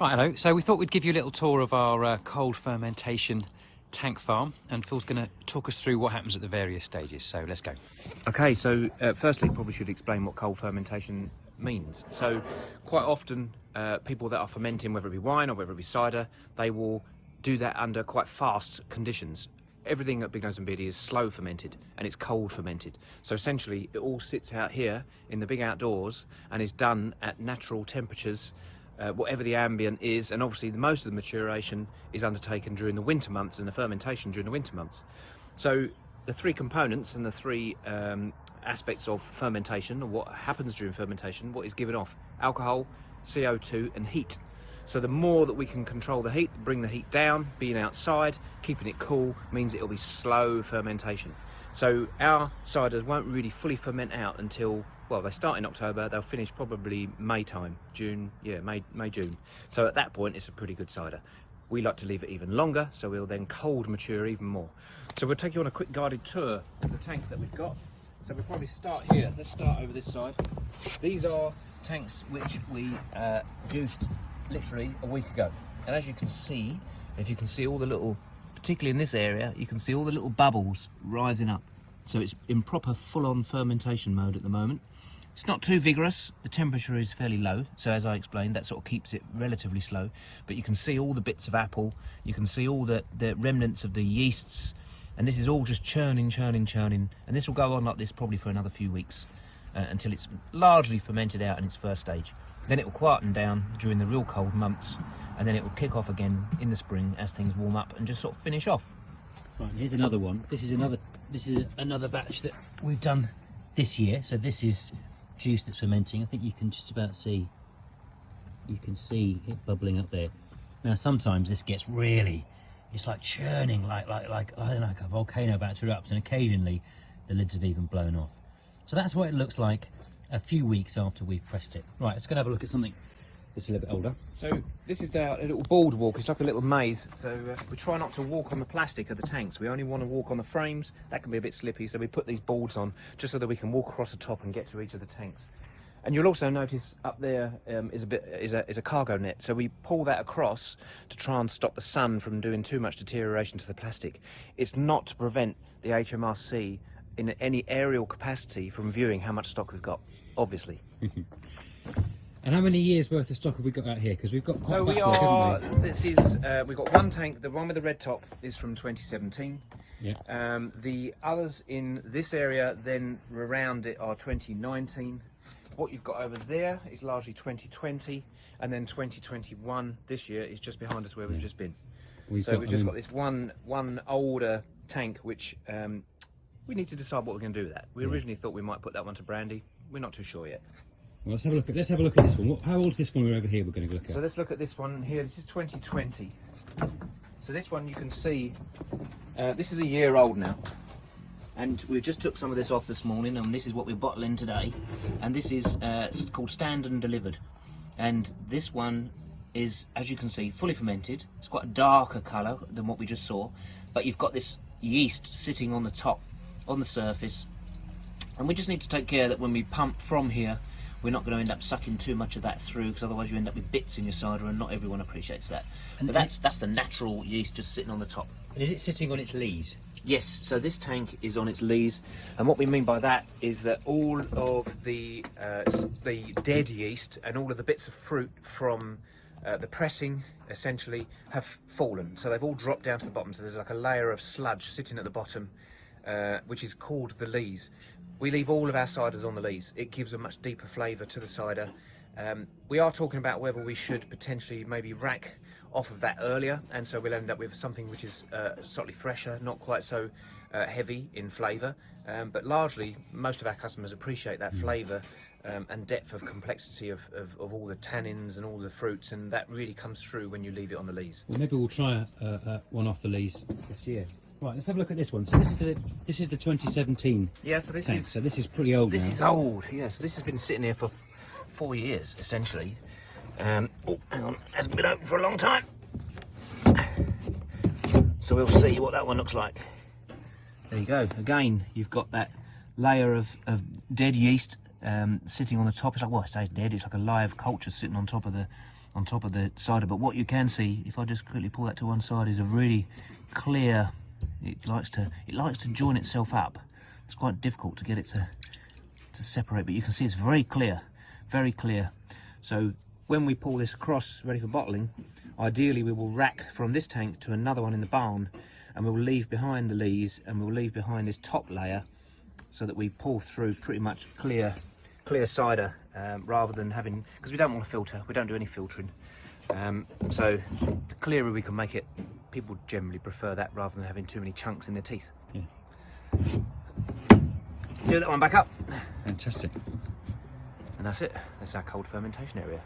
Right, hello. So we thought we'd give you a little tour of our cold fermentation tank farm, and Phil's going to talk us through what happens at the various stages. So let's go. Okay, so firstly, probably should explain what cold fermentation means. So quite often, people that are fermenting, whether it be wine or whether it be cider, they will do that under quite fast conditions. Everything at Bignose and Beardy is slow fermented and it's cold fermented. So essentially, it all sits out here in the big outdoors and is done at natural temperatures, whatever the ambient is, and obviously most of the maturation is undertaken during the winter months and the fermentation during the winter months. So the three components and the three aspects of fermentation, or what happens during fermentation, what is given off: alcohol, CO2 and heat. So the more that we can control the heat, bring the heat down, being outside, keeping it cool, means it'll be slow fermentation. So our ciders won't really fully ferment out until, well, they start in October, they'll finish probably May time, June, yeah, May, June. So at that point, it's a pretty good cider. We like to leave it even longer, so we'll then cold mature even more. So we'll take you on a quick guided tour of the tanks that we've got. So we'll probably start here. Let's start over this side. These are tanks which we juiced literally a week ago. And as you can see, if you can see all the little, particularly in this area, you can see all the little bubbles rising up. So it's in proper full-on fermentation mode at the moment. It's not too vigorous, the temperature is fairly low, so as I explained, that sort of keeps it relatively slow. But you can see all the bits of apple, you can see all the remnants of the yeasts, and this is all just churning, and this will go on like this probably for another few weeks until it's largely fermented out in its first stage. Then it will quieten down during the real cold months, and then it will kick off again in the spring as things warm up and just sort of finish off. Right, here's another one. This is another batch that we've done this year. So this is juice that's fermenting. I think you can just about see. You can see it bubbling up there. Now sometimes this gets really, it's like churning, like a volcano about to erupt, and occasionally the lids have even blown off. So that's what it looks like a few weeks after we've pressed it. Right, let's go and have a look at something that's a little bit older. So this is a little boardwalk. It's like a little maze. So we try not to walk on the plastic of the tanks. We only want to walk on the frames. That can be a bit slippy, so we put these boards on just so that we can walk across the top and get to each of the tanks. And you'll also notice up there is a cargo net. So we pull that across to try and stop the sun from doing too much deterioration to the plastic. It's not to prevent the HMRC in any aerial capacity from viewing how much stock we've got, obviously. And how many years worth of stock have we got out here? Because we've got quite we've got one tank. The one with the red top is from 2017. Yeah. The others in this area then around it are 2019. What you've got over there is largely 2020, and then 2021 this year is just behind us where we've just been. We've just got this one older tank which we need to decide what we're going to do with that. We originally thought we might put that one to brandy. We're not too sure yet. Well, let's have a look at this one. How old is this one we're over here we're going to look at? So let's look at this one here. This is 2020. So this one you can see, this is a year old now. And we just took some of this off this morning, and this is what we're bottling today. And this is called Stand and Delivered. And this one is, as you can see, fully fermented. It's quite a darker colour than what we just saw. But you've got this yeast sitting on the top, on the surface. And we just need to take care that when we pump from here, we're not going to end up sucking too much of that through, because otherwise you end up with bits in your cider, and not everyone appreciates that. But that's the natural yeast just sitting on the top. And is it sitting on its lees? Yes, so this tank is on its lees, and what we mean by that is that all of the dead yeast and all of the bits of fruit from the pressing essentially have fallen. So they've all dropped down to the bottom, so there's like a layer of sludge sitting at the bottom, which is called the lees. We leave all of our ciders on the lees. It gives a much deeper flavour to the cider. We are talking about whether we should potentially maybe rack off of that earlier, and so we'll end up with something which is slightly fresher, not quite so heavy in flavour, but largely most of our customers appreciate that flavour and depth of complexity of all the tannins and all the fruits, and that really comes through when you leave it on the lees. Well, maybe we'll try one off the lees this year. Right, let's have a look at this one. So this is the 2017. Yeah, so this is pretty old. This is old. Yeah, so this has been sitting here for 4 years essentially. Oh, hang on, hasn't been open for a long time. So we'll see what that one looks like. There you go. Again, you've got that layer of dead yeast sitting on the top. It's like, well, I say dead. It's like a live culture sitting on top of on top of the cider. But what you can see, if I just quickly pull that to one side, is a really clear. It likes to join itself up. It's quite difficult to get it to separate, but you can see it's very clear, very clear. So when we pull this across ready for bottling, ideally we will rack from this tank to another one in the barn, and we'll leave behind the lees, and we'll leave behind this top layer, so that we pull through pretty much clear cider, rather than having, because we don't want to filter, we don't do any filtering. So the clearer we can make it, people generally prefer that rather than having too many chunks in their teeth. Yeah. Do that one back up. Fantastic. And that's it. That's our cold fermentation area.